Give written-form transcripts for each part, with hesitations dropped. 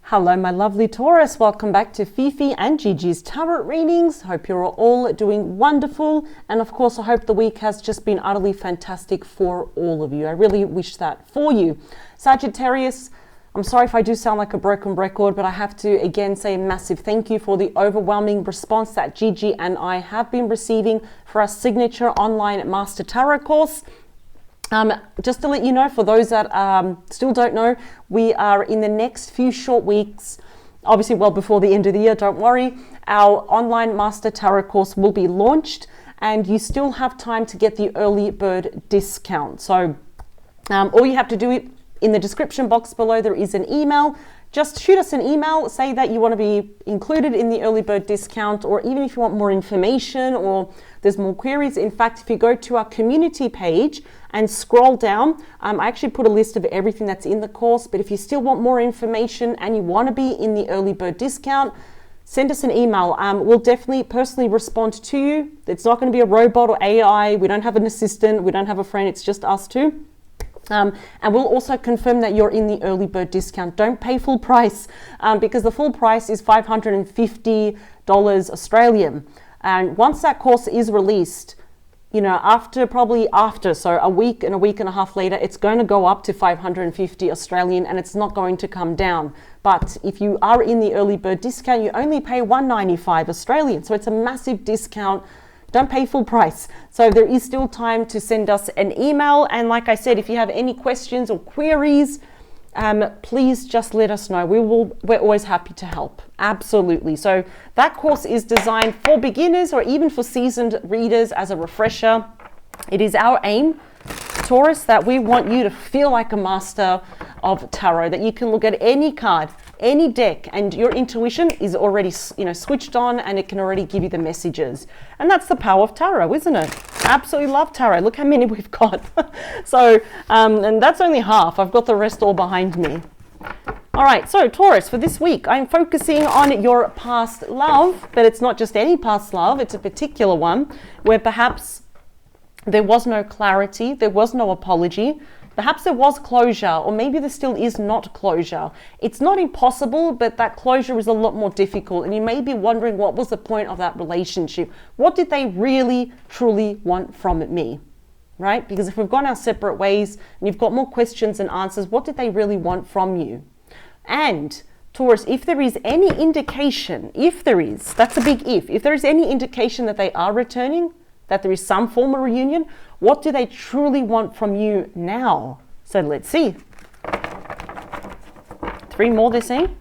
Hello, my lovely Taurus. Welcome back to Fifi and Gigi's Tarot readings. Hope you're all doing wonderful. And of course, I hope the week has just been utterly fantastic for all of you. I really wish that for you. Sagittarius, I'm sorry if I do sound like a broken record, but I have to again say a massive thank you for the overwhelming response that Gigi and I have been receiving for our signature online Master Tarot course. Just to let you know, for those that still don't know, we are in the next few short weeks, obviously well before the end of the year, don't worry, our online Master Tarot course will be launched and you still have time to get the early bird discount. So all you have to do, in the description box below, there is an email. Just shoot us an email, say that you want to be included in the early bird discount, or even if you want more information or there's more queries. In fact, if you go to our community page and scroll down, I actually put a list of everything that's in the course. But if you still want more information and you want to be in the early bird discount, send us an email. We'll definitely personally respond to you. It's not going to be a robot or AI. We don't have an assistant. We don't have a friend. It's just us two. And we'll also confirm that you're in the early bird discount. Don't pay full price because the full price is $550 Australian. And once that course is released, you know, so a week and a half later, it's going to go up to 550 Australian and it's not going to come down. But if you are in the early bird discount, you only pay 195 Australian. So it's a massive discount. Don't pay full price. So there is still time to send us an email. And like I said, if you have any questions or queries, please just let us know. We're always happy to help. Absolutely. So that course is designed for beginners or even for seasoned readers as a refresher. It is our aim, Taurus, that we want you to feel like a master of tarot, that you can look at any card, any deck, and your intuition is already, switched on and it can already give you the messages. And that's the power of tarot, isn't it? Absolutely love tarot. Look how many we've got. So, and that's only half. I've got the rest all behind me. All right, so Taurus, for this week, I'm focusing on your past love, but it's not just any past love. It's a particular one where perhaps there was no clarity, there was no apology. Perhaps there was closure, or maybe there still is not closure. It's not impossible, but that closure is a lot more difficult. And you may be wondering, what was the point of that relationship? What did they really, truly want from me? Right? Because if we've gone our separate ways and you've got more questions and answers, what did they really want from you? And Taurus, if there is any indication, that's a big if there is any indication that they are returning, that there is some form of reunion, what do they truly want from you now? So let's see. 3 more they're saying.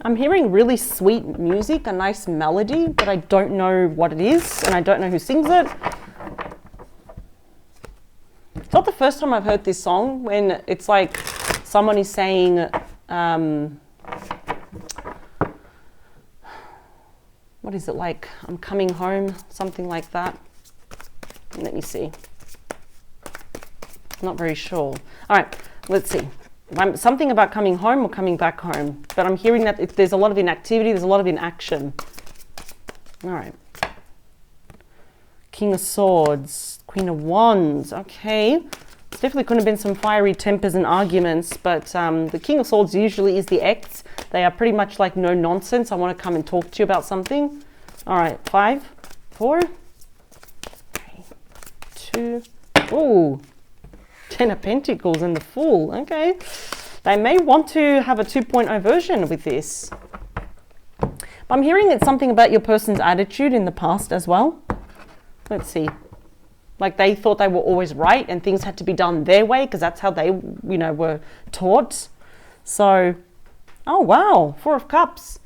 I'm hearing really sweet music, a nice melody, but I don't know what it is and I don't know who sings it. It's not the first time I've heard this song when it's like someone is saying, what is it like? I'm coming home, something like that. Let me see. Not very sure. All right, let's see. Something about coming home or coming back home. But I'm hearing that there's a lot of inactivity, there's a lot of inaction. All right. King of Swords, Queen of Wands. Okay. Definitely could have been some fiery tempers and arguments, but the King of Swords usually is the ex. They are pretty much like no nonsense. I want to come and talk to you about something. All right, 5, 4, 3, 2. Ooh, 10 of Pentacles and the Fool. Okay, they may want to have a 2.0 version with this. But I'm hearing it's something about your person's attitude in the past as well. Let's see. Like they thought they were always right and things had to be done their way because that's how they, were taught. So, oh wow, 4 of Cups.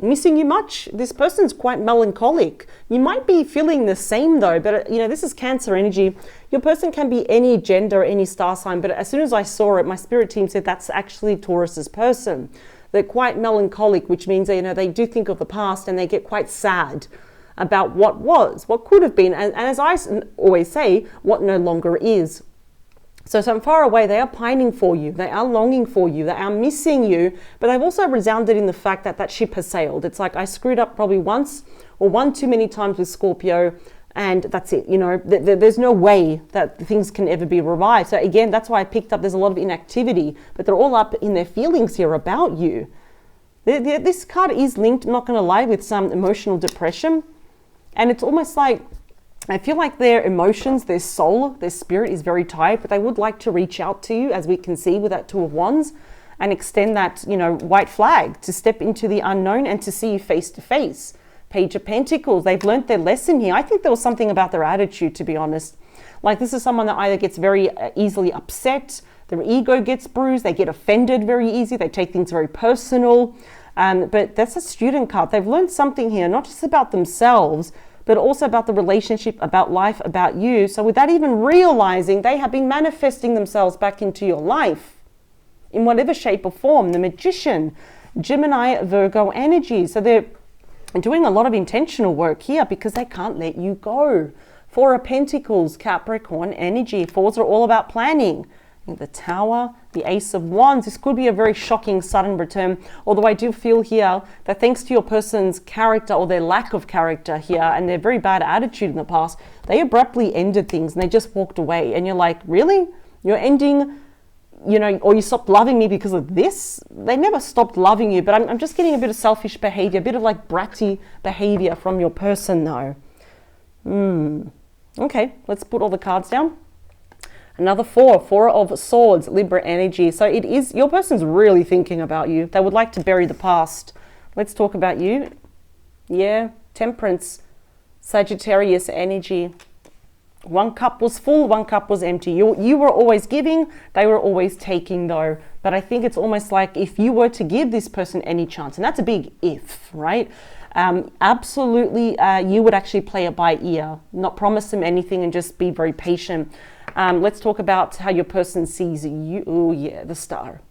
Missing you much? This person's quite melancholic. You might be feeling the same though, but this is Cancer energy. Your person can be any gender, any star sign, but as soon as I saw it, my spirit team said that's actually Taurus's person. They're quite melancholic, which means they do think of the past and they get quite sad about what was, what could have been, and as I always say, what no longer is. So from far away, they are pining for you, they are longing for you, they are missing you, but they've also resounded in the fact that that ship has sailed. It's like I screwed up probably once or one too many times with Scorpio, and that's it. You know, there's no way that things can ever be revived. So again, that's why I picked up there's a lot of inactivity, but they're all up in their feelings here about you. This card is linked, I'm not going to lie, with some emotional depression. And it's almost like, I feel like their emotions, their soul, their spirit is very tired, but they would like to reach out to you, as we can see with that Two of Wands, and extend that, you know, white flag to step into the unknown and to see you face to face. Page of Pentacles, they've learned their lesson here. I think there was something about their attitude, to be honest. Like, this is someone that either gets very easily upset, their ego gets bruised, they get offended very easy, they take things very personal. But that's a student card. They've learned something here, not just about themselves, but also about the relationship, about life, about you. So without even realizing, they have been manifesting themselves back into your life in whatever shape or form. The Magician, Gemini, Virgo energy. So they're doing a lot of intentional work here because they can't let you go. Four of Pentacles, Capricorn energy. Fours are all about planning. The Tower, the Ace of Wands. This could be a very shocking sudden return, although I do feel here that thanks to your person's character or their lack of character here and their very bad attitude in the past, they abruptly ended things and they just walked away. And you're like, really? You're ending, you know, or you stopped loving me because of this? They never stopped loving you, but I'm just getting a bit of selfish behavior, a bit of like bratty behavior from your person though. Okay, let's put all the cards down. Another Four of Swords, Libra energy. So it is, your person's really thinking about you. They would like to bury the past. Let's talk about you. Yeah, Temperance, Sagittarius energy. One cup was full, one cup was empty. You were always giving, they were always taking though. But I think it's almost like if you were to give this person any chance, and that's a big if, right? Absolutely, you would actually play it by ear, not promise them anything and just be very patient. Let's talk about how your person sees you. Oh yeah, the Star.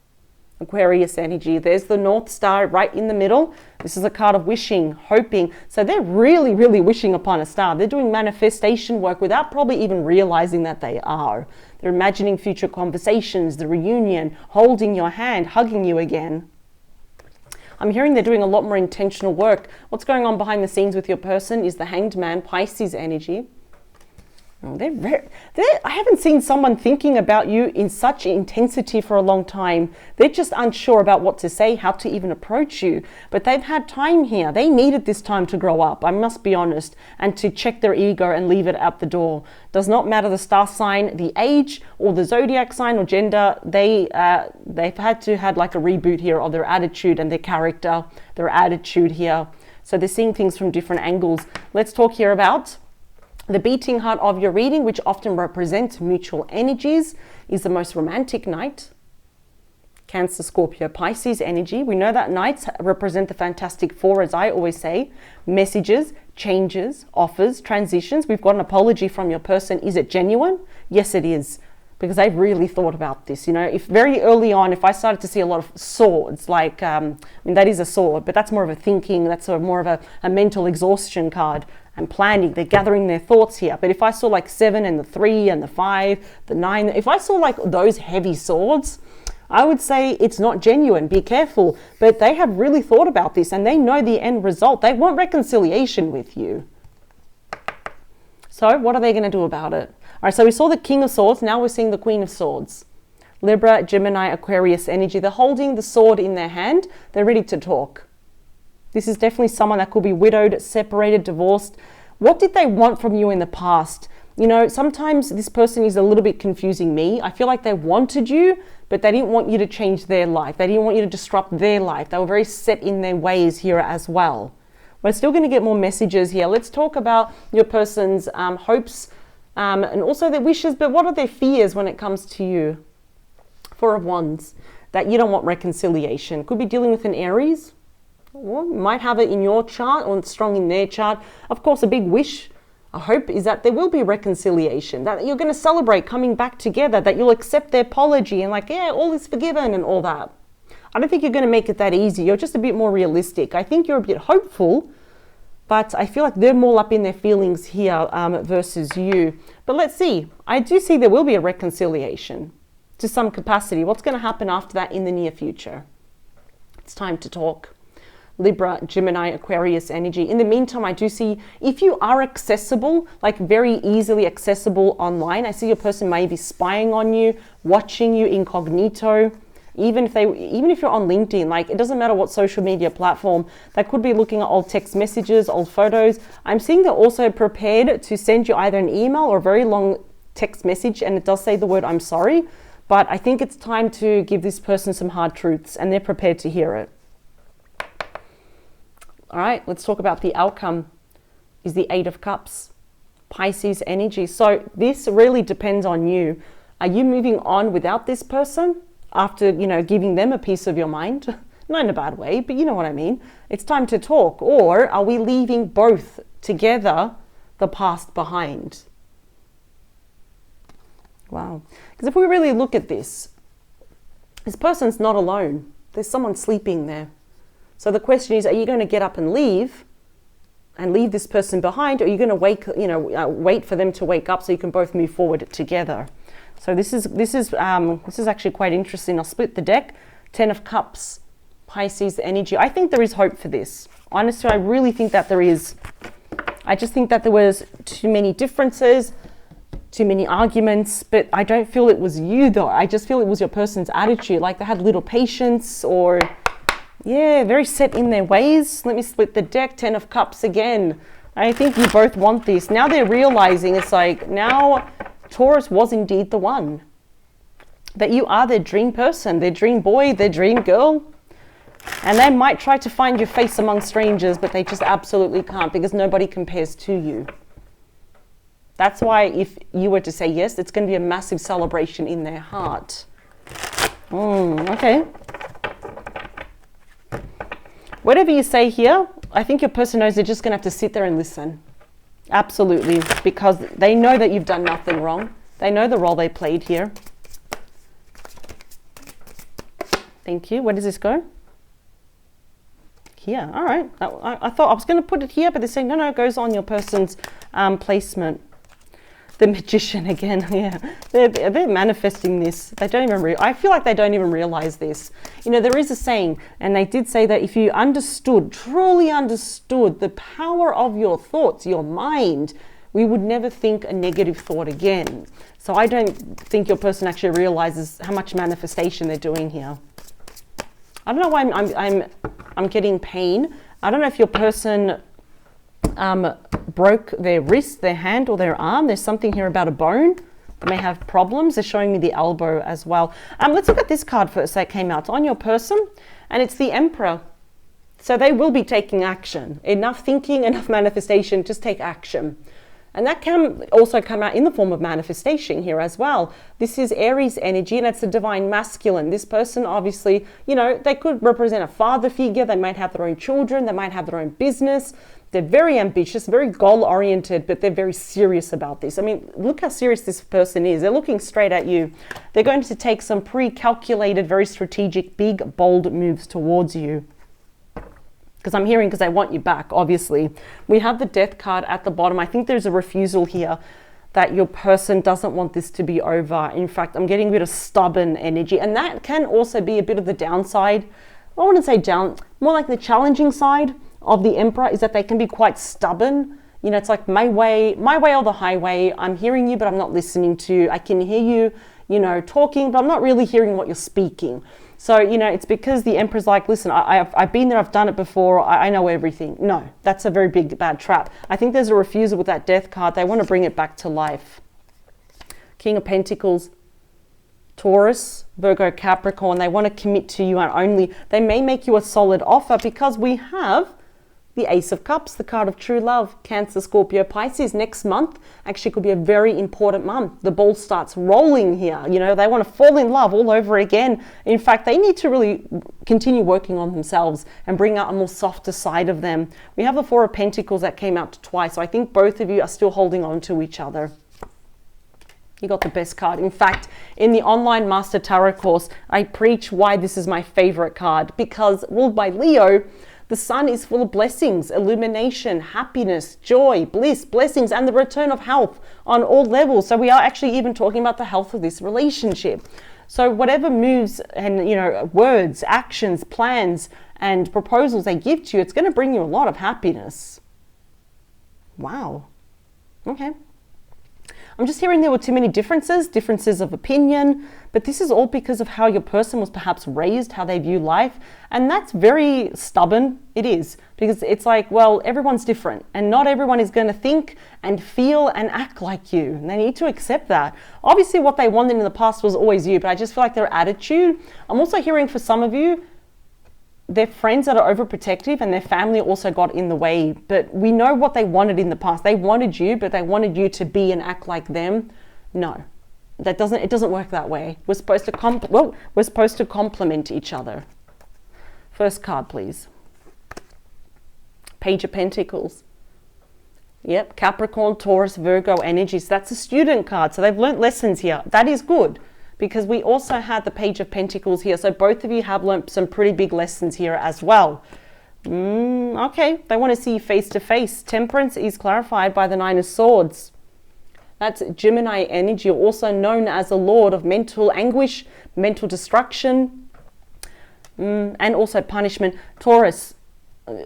Aquarius energy. There's the North Star right in the middle. This is a card of wishing, hoping. So they're really, really wishing upon a star. They're doing manifestation work without probably even realizing that they are. They're imagining future conversations, the reunion, holding your hand, hugging you again. I'm hearing they're doing a lot more intentional work. What's going on behind the scenes with your person is the Hanged Man, Pisces energy. I haven't seen someone thinking about you in such intensity for a long time. They're just unsure about what to say, how to even approach you. But they've had time here. They needed this time to grow up, I must be honest, and to check their ego and leave it at the door. Does not matter the star sign, the age, or the zodiac sign or gender. They've had to have like a reboot here of their attitude and their character, their attitude here. So they're seeing things from different angles. Let's talk here about the beating heart of your reading, which often represents mutual energies, is the most romantic night. Cancer, Scorpio, Pisces energy. We know that nights represent the Fantastic Four, as I always say. Messages, changes, offers, transitions. We've got an apology from your person. Is it genuine? Yes, it is. Because they've really thought about this. You know, if very early on, if I started to see a lot of swords, like, I mean, that is a sword, but that's more of a thinking, that's sort of more of a mental exhaustion card. And planning, they're gathering their thoughts here. But if I saw like 7 and the 3 and the 5, the 9, if I saw like those heavy swords, I would say it's not genuine. Be careful. But they have really thought about this and they know the end result. They want reconciliation with you. So what are they going to do about it? All right, so we saw the King of Swords. Now we're seeing the Queen of Swords. Libra, Gemini, Aquarius energy. They're holding the sword in their hand. They're ready to talk. This is definitely someone that could be widowed, separated, divorced. What did they want from you in the past? You know, sometimes this person is a little bit confusing me. I feel like they wanted you, but they didn't want you to change their life. They didn't want you to disrupt their life. They were very set in their ways here as well. We're still going to get more messages here. Let's talk about your person's hopes and also their wishes, but what are their fears when it comes to you? Four of Wands, that you don't want reconciliation. Could be dealing with an Aries. Or you might have it in your chart or strong in their chart. Of course, a big wish, a hope is that there will be reconciliation, that you're going to celebrate coming back together, that you'll accept their apology and like, yeah, all is forgiven and all that. I don't think you're going to make it that easy. You're just a bit more realistic. I think you're a bit hopeful, but I feel like they're more up in their feelings here versus you. But let's see. I do see there will be a reconciliation to some capacity. What's going to happen after that in the near future? It's time to talk. Libra, Gemini, Aquarius energy. In the meantime, I do see if you are accessible, like very easily accessible online, I see your person may be spying on you, watching you incognito. Even if you're on LinkedIn, like it doesn't matter what social media platform, they could be looking at old text messages, old photos. I'm seeing they're also prepared to send you either an email or a very long text message, and it does say the word "I'm sorry," but I think it's time to give this person some hard truths, and they're prepared to hear it. All right, let's talk about the outcome. Is the Eight of Cups, Pisces energy. So this really depends on you. Are you moving on without this person after, giving them a piece of your mind? Not in a bad way, but you know what I mean. It's time to talk. Or are we leaving both together the past behind? Wow. Because if we really look at this person's not alone. There's someone sleeping there. So the question is, are you going to get up and leave this person behind, or are you going to wait for them to wake up so you can both move forward together? So this is actually quite interesting. I'll split the deck. 10 of Cups, Pisces energy. I think there is hope for this. Honestly, I really think that there is. I just think that there was too many differences, too many arguments, but I don't feel it was you though. I just feel it was your person's attitude. Like they had little patience, or very set in their ways. Let me split the deck. 10 of Cups again. I think you both want this. Now they're realizing it's like, now Taurus was indeed the one. That you are their dream person, their dream boy, their dream girl. And they might try to find your face among strangers, but they just absolutely can't, because nobody compares to you. That's why if you were to say yes, it's going to be a massive celebration in their heart. Okay. Whatever you say here, I think your person knows they're just going to have to sit there and listen. Absolutely. Because they know that you've done nothing wrong. They know the role they played here. Thank you. Where does this go? Here. All right. I thought I was going to put it here, but they're saying, no, it goes on your person's placement. The Magician again. Yeah, they're manifesting this. They don't even I feel like they don't even realize this. There is a saying, and they did say that if you truly understood the power of your thoughts, your mind, we would never think a negative thought again. So I don't think your person actually realizes how much manifestation they're doing here. I don't know why I'm getting pain. I don't know if your person broke their wrist, their hand, or their arm. There's something here about a bone. They may have problems. They're showing me the elbow as well. Let's look at this card first that came out. It's on your person, and it's the Emperor. So they will be taking action. Enough thinking, enough manifestation, just take action. And that can also come out in the form of manifestation here as well. This is Aries energy, and it's the divine masculine. This person, obviously, they could represent a father figure. They might have their own children. They might have their own business. They're very ambitious, very goal-oriented, but they're very serious about this. I mean, look how serious this person is. They're looking straight at you. They're going to take some pre-calculated, very strategic, big, bold moves towards you. Because they want you back, obviously. We have the Death card at the bottom. I think there's a refusal here that your person doesn't want this to be over. In fact, I'm getting a bit of stubborn energy. And that can also be a bit of the downside. I wouldn't say down, more like the challenging side of the Emperor is that they can be quite stubborn. It's like my way or the highway. I'm hearing you, but I'm not listening to you. I can hear you, talking, but I'm not really hearing what you're speaking. So, it's because the Emperor's like, listen, I've been there, I've done it before, I know everything. No, that's a very big, bad trap. I think there's a refusal with that Death card. They want to bring it back to life. King of Pentacles, Taurus, Virgo, Capricorn, they want to commit to you, and only they may make you a solid offer, because we have the Ace of Cups, the card of true love. Cancer, Scorpio, Pisces. Next month actually could be a very important month. The ball starts rolling here. They want to fall in love all over again. In fact, they need to really continue working on themselves and bring out a more softer side of them. We have the Four of Pentacles that came out twice. So I think both of you are still holding on to each other. You got the best card. In fact, in the online Master Tarot course, I preach why this is my favorite card, because ruled by Leo, the sun is full of blessings, illumination, happiness, joy, bliss, blessings, and the return of health on all levels. So we are actually even talking about the health of this relationship. So whatever moves and, you know, words, actions, plans, and proposals they give to you, it's going to bring you a lot of happiness. Wow. Okay. I'm just hearing there were too many differences of opinion, but this is all because of how your person was perhaps raised, how they view life. And that's very stubborn. It is, because it's like, well, everyone's different and not everyone is going to think and feel and act like you. And they need to accept that. Obviously what they wanted in the past was always you, but I just feel like their attitude, I'm also hearing for some of you, their friends that are overprotective and their family also got in the way. But we know what they wanted in the past. They wanted you, but they wanted you to be and act like them. No, it doesn't work that way. We're supposed to complement each other. First card, please. Page of Pentacles. Yep, Capricorn, Taurus, Virgo energies. That's a student card. So they've learnt lessons here. That is good, because we also had the Page of Pentacles here. So both of you have learnt some pretty big lessons here as well. Okay, they want to see you face to face. Temperance is clarified by the Nine of Swords. That's Gemini energy, also known as the Lord of mental anguish, mental destruction, and also punishment. Taurus,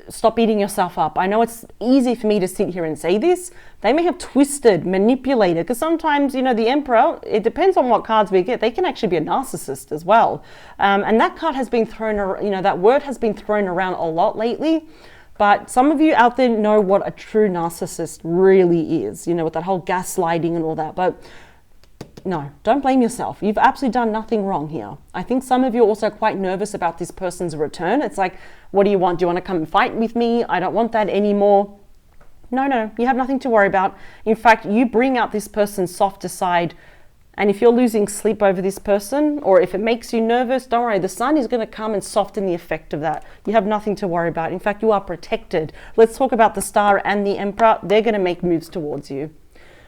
stop beating yourself up. I know it's easy for me to sit here and say this. They may have twisted, manipulated, because sometimes, you know, the Emperor, it depends on what cards we get. They can actually be a narcissist as well. And that card has been thrown around, you know, that word has been thrown around a lot lately. But some of you out there know what a true narcissist really is, you know, with that whole gaslighting and all that. But no, don't blame yourself. You've absolutely done nothing wrong here. I think some of you are also quite nervous about this person's return. It's like, what do you want? Do you want to come and fight with me? I don't want that anymore. No, you have nothing to worry about. In fact, you bring out this person's softer side. And if you're losing sleep over this person, or if it makes you nervous, don't worry. The sun is going to come and soften the effect of that. You have nothing to worry about. In fact, you are protected. Let's talk about the Star and the Emperor. They're going to make moves towards you.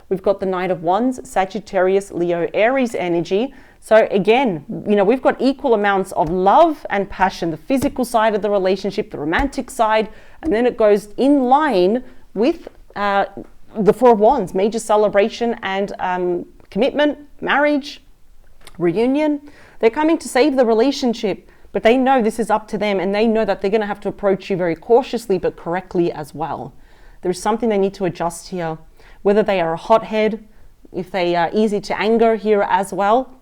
We've got the Knight of Wands, Sagittarius, Leo, Aries energy. So again, you know, we've got equal amounts of love and passion, the physical side of the relationship, the romantic side, and then it goes in line with the Four of Wands, major celebration and commitment, marriage, reunion. They're coming to save the relationship, but they know this is up to them, and they know that they're going to have to approach you very cautiously but correctly as well. There's something they need to adjust here, whether they are a hothead, if they are easy to anger here as well.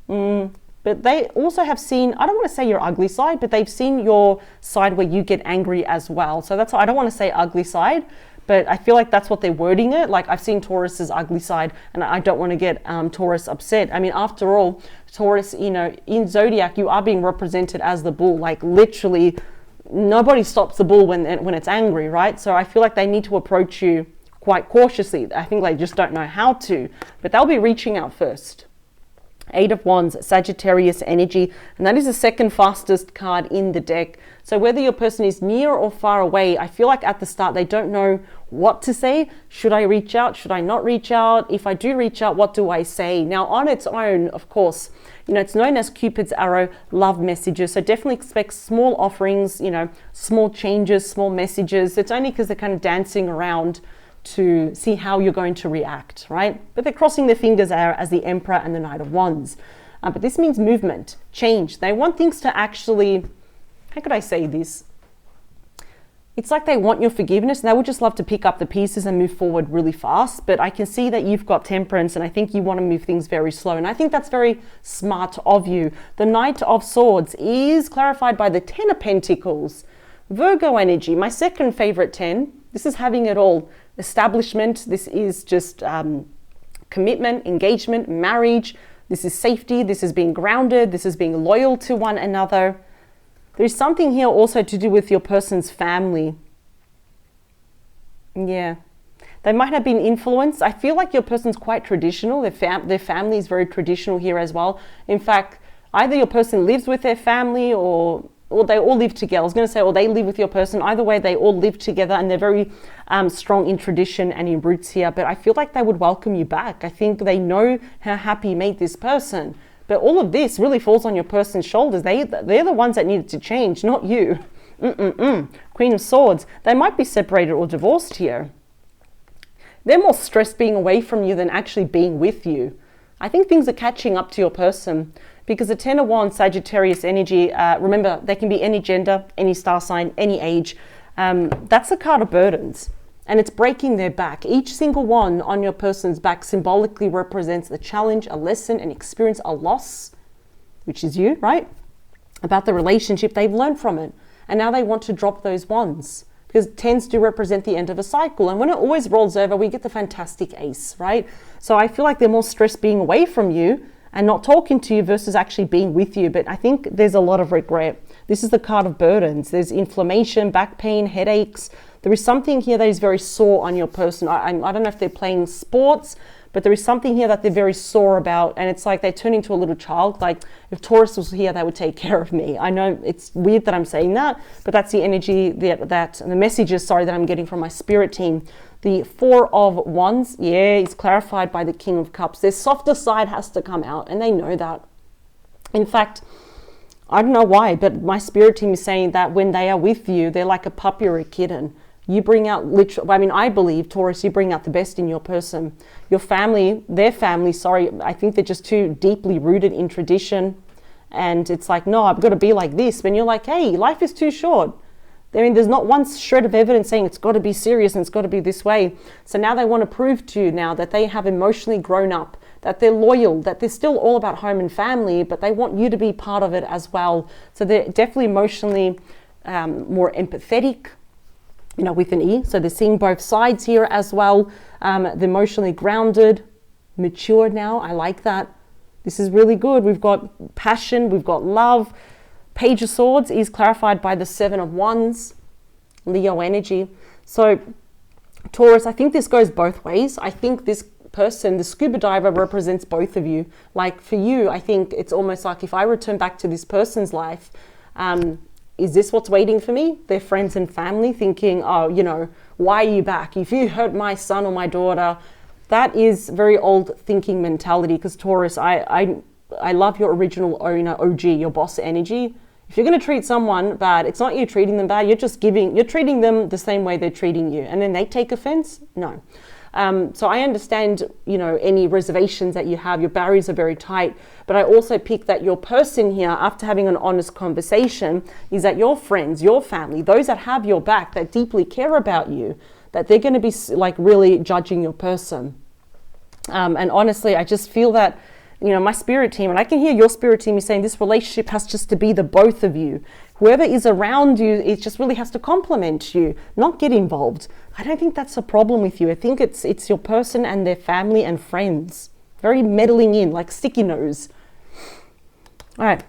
But they also have seen, I don't want to say your ugly side, but they've seen your side where you get angry as well. So that's why I don't want to say ugly side, but I feel like that's what they're wording it. Like, I've seen Taurus's ugly side, and I don't want to get Taurus upset. I mean, after all, Taurus, you know, in Zodiac, you are being represented as the bull. Like, literally, nobody stops the bull when it's angry, right? So I feel like they need to approach you quite cautiously. I think they just don't know how to, but they'll be reaching out first. Eight of Wands, Sagittarius energy, and that is the second fastest card in the deck. So whether your person is near or far away, I feel like at the start they don't know what to say. Should I reach out? Should I not reach out? If I do reach out, what do I say? Now, on its own, of course, you know, it's known as Cupid's arrow, love messages. So definitely expect small offerings, you know, small changes, small messages. It's only because they're kind of dancing around to see how you're going to react, right? But they're crossing their fingers as the Emperor and the Knight of Wands. But this means movement, change. They want things to actually, how could I say this? It's like they want your forgiveness, and they would just love to pick up the pieces and move forward really fast. But I can see that you've got temperance, and I think you want to move things very slow. And I think that's very smart of you. The Knight of Swords is clarified by the Ten of Pentacles. Virgo energy, my second favorite 10. This is having it all. Establishment, this is just commitment, engagement, marriage. This is safety, this is being grounded, this is being loyal to one another. There's something here also to do with your person's family. Yeah, they might have been influenced. I feel like your person's quite traditional. Their family is very traditional here as well. In fact, either your person lives with their family or they all live together. I was going to say, or they live with your person. Either way, they all live together, and they're very strong in tradition and in roots here. But I feel like they would welcome you back. I think they know how happy you made this person. But all of this really falls on your person's shoulders. They're the ones that needed to change, not you. Queen of Swords. They might be separated or divorced here. They're more stressed being away from you than actually being with you. I think things are catching up to your person, because the Ten of Wands, Sagittarius energy, remember, they can be any gender, any star sign, any age. That's a card of burdens, and it's breaking their back. Each single one on your person's back symbolically represents a challenge, a lesson, an experience, a loss, which is you, right? About the relationship. They've learned from it, and now they want to drop those wands, because tens do represent the end of a cycle. And when it always rolls over, we get the fantastic ace, right? So I feel like they're more stressed being away from you and not talking to you versus actually being with you. But I think there's a lot of regret. This is the card of burdens. There's inflammation, back pain, headaches. There is something here that is very sore on your person. I don't know if they're playing sports, but there is something here that they're very sore about, and it's like they turn into a little child. Like, if Taurus was here, they would take care of me. I know it's weird that I'm saying that, but that's the energy that the messages, sorry, that I'm getting from my spirit team. The Four of Wands, yeah, is clarified by the King of Cups. Their softer side has to come out, and they know that. In fact, I don't know why, but my spirit team is saying that when they are with you, they're like a puppy or a kitten. You bring out I believe, Taurus, you bring out the best in your person. Your family, their family, sorry, I think they're just too deeply rooted in tradition. And it's like, no, I've got to be like this. When you're like, hey, life is too short. I mean, there's not one shred of evidence saying it's got to be serious and it's got to be this way. So now they want to prove to you now that they have emotionally grown up, that they're loyal, that they're still all about home and family, but they want you to be part of it as well. So they're definitely emotionally more empathetic, with an E. So they're seeing both sides here as well. They're emotionally grounded, mature now. I like that. This is really good. We've got passion, we've got love. Page of Swords is clarified by the Seven of Wands, Leo energy. So Taurus, I think this goes both ways. I think this person, the scuba diver, represents both of you. Like for you, I think it's almost like if I return back to this person's life, is this what's waiting for me? Their friends and family thinking, oh, why are you back? If you hurt my son or my daughter, that is very old thinking mentality. Because Taurus, I love your original owner, OG, your boss energy. If you're going to treat someone bad, it's not you treating them bad. You're treating them the same way they're treating you. And then they take offense? No. So I understand, any reservations that you have. Your barriers are very tight. But I also pick that your person here, after having an honest conversation, is that your friends, your family, those that have your back, that deeply care about you, that they're going to be like really judging your person. And honestly, I just feel that, my spirit team, and I can hear your spirit team is saying this relationship has just to be the both of you. Whoever is around you, it just really has to complement you, not get involved. I don't think that's a problem with you. I think it's your person and their family and friends. Very meddling in, like sticky nose. All right.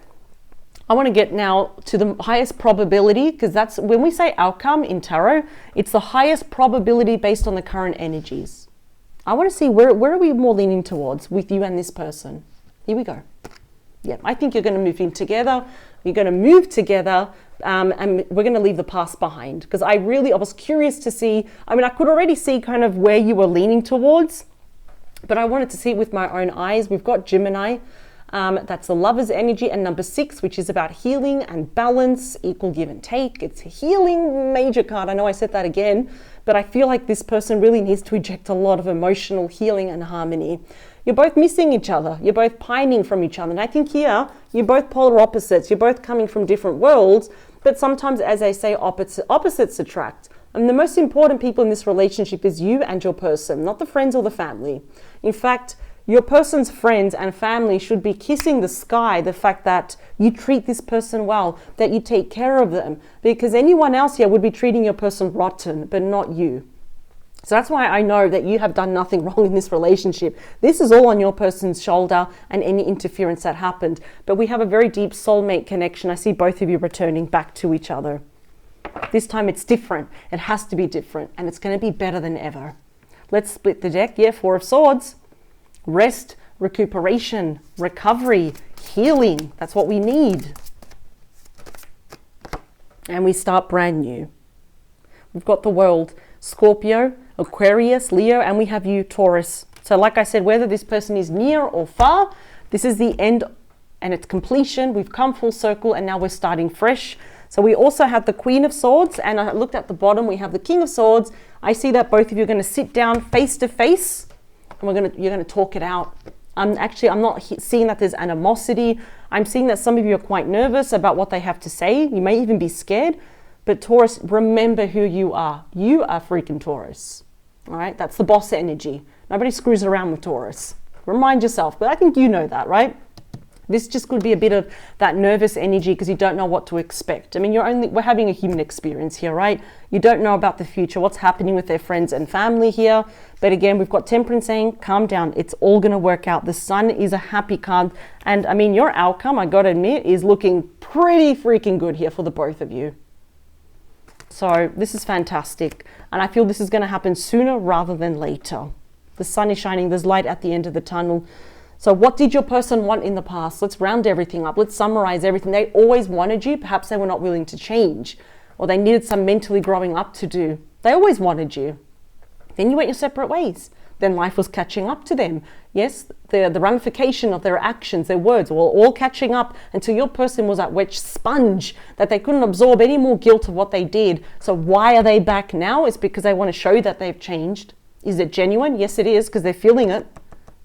I want to get now to the highest probability, because that's when we say outcome in tarot, it's the highest probability based on the current energies. I want to see where are we more leaning towards with you and this person. Here we go. Yeah, I think you're going to move in together. You're going to move together, and we're going to leave the past behind. Because I was curious to see, I could already see kind of where you were leaning towards, but I wanted to see it with my own eyes. We've got Gemini. That's the Lover's energy, and number 6, which is about healing and balance, equal give and take. It's a healing major card. I know I said that again, but I feel like this person really needs to eject a lot of emotional healing and harmony. You're both missing each other. You're both pining from each other. And I think here, you're both polar opposites. You're both coming from different worlds, but sometimes, as they say, opposites attract. And the most important people in this relationship is you and your person, not the friends or the family. In fact, your person's friends and family should be kissing the sky, the fact that you treat this person well, that you take care of them, because anyone else here would be treating your person rotten, but not you. So that's why I know that you have done nothing wrong in this relationship. This is all on your person's shoulder and any interference that happened. But we have a very deep soulmate connection. I see both of you returning back to each other. This time it's different. It has to be different, and it's going to be better than ever. Let's split the deck. Yeah, 4 of Swords. Rest, recuperation, recovery, healing. That's what we need. And we start brand new. We've got the World, Scorpio, Aquarius, Leo, and we have you, Taurus. So like I said, whether this person is near or far, this is the end and its completion. We've come full circle, and now we're starting fresh. So we also have the Queen of Swords, and I looked at the bottom, we have the King of Swords. I see that both of you are going to sit down face to face, and you're going to talk it out. I'm not seeing that there's animosity. I'm seeing that some of you are quite nervous about what they have to say. You may even be scared. But Taurus, remember who you are. You are freaking Taurus. All right? That's the boss energy. Nobody screws around with Taurus. Remind yourself. But I think you know that, right? This just could be a bit of that nervous energy because you don't know what to expect. I mean, we're having a human experience here, right? You don't know about the future, what's happening with their friends and family here. But again, we've got Temperance saying, calm down. It's all going to work out. The Sun is a happy card. And I mean, your outcome, I got to admit, is looking pretty freaking good here for the both of you. So this is fantastic. And I feel this is going to happen sooner rather than later. The sun is shining. There's light at the end of the tunnel. So what did your person want in the past? Let's round everything up. Let's summarize everything. They always wanted you. Perhaps they were not willing to change, or they needed some mentally growing up to do. They always wanted you. Then you went your separate ways. Then life was catching up to them. Yes, the ramification of their actions, their words, were all catching up until your person was that wet sponge that they couldn't absorb any more guilt of what they did. So why are they back now? It's because they want to show that they've changed. Is it genuine? Yes, it is, because they're feeling it.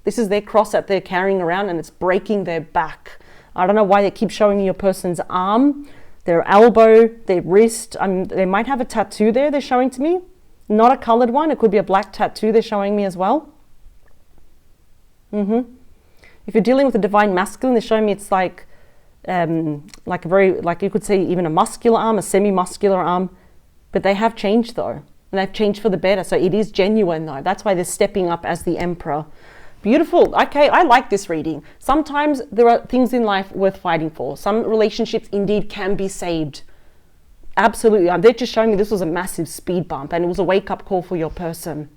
This is their cross that they're carrying around and it's breaking their back. I don't know why they keep showing me your person's arm, their elbow, their wrist. They might have a tattoo there they're showing to me. Not a colored one. It could be a black tattoo they're showing me as well. If you're dealing with a divine masculine, they're showing me it's like a very, like you could say even a muscular arm, a semi-muscular arm. But they have changed though. And they've changed for the better. So it is genuine though. That's why they're stepping up as the Emperor. Beautiful. Okay, I like this reading. Sometimes there are things in life worth fighting for. Some relationships indeed can be saved. Absolutely. They're just showing me this was a massive speed bump and it was a wake-up call for your person.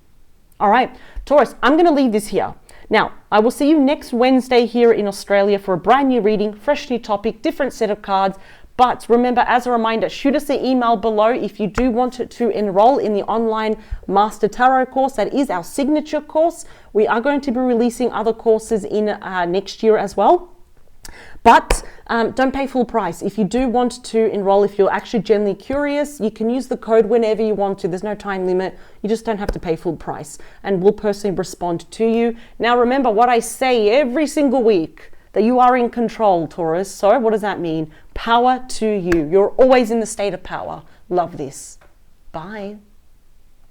All right, Taurus, I'm going to leave this here. Now, I will see you next Wednesday here in Australia for a brand new reading, fresh new topic, different set of cards. But remember, as a reminder, shoot us an email below if you do want to enroll in the online Master Tarot course. That is our signature course. We are going to be releasing other courses in next year as well. But don't pay full price. If you do want to enroll, if you're actually genuinely curious, you can use the code whenever you want to. There's no time limit. You just don't have to pay full price. And we'll personally respond to you. Now, remember what I say every single week, that you are in control, Taurus. So what does that mean? Power to you. You're always in the state of power. Love this. Bye.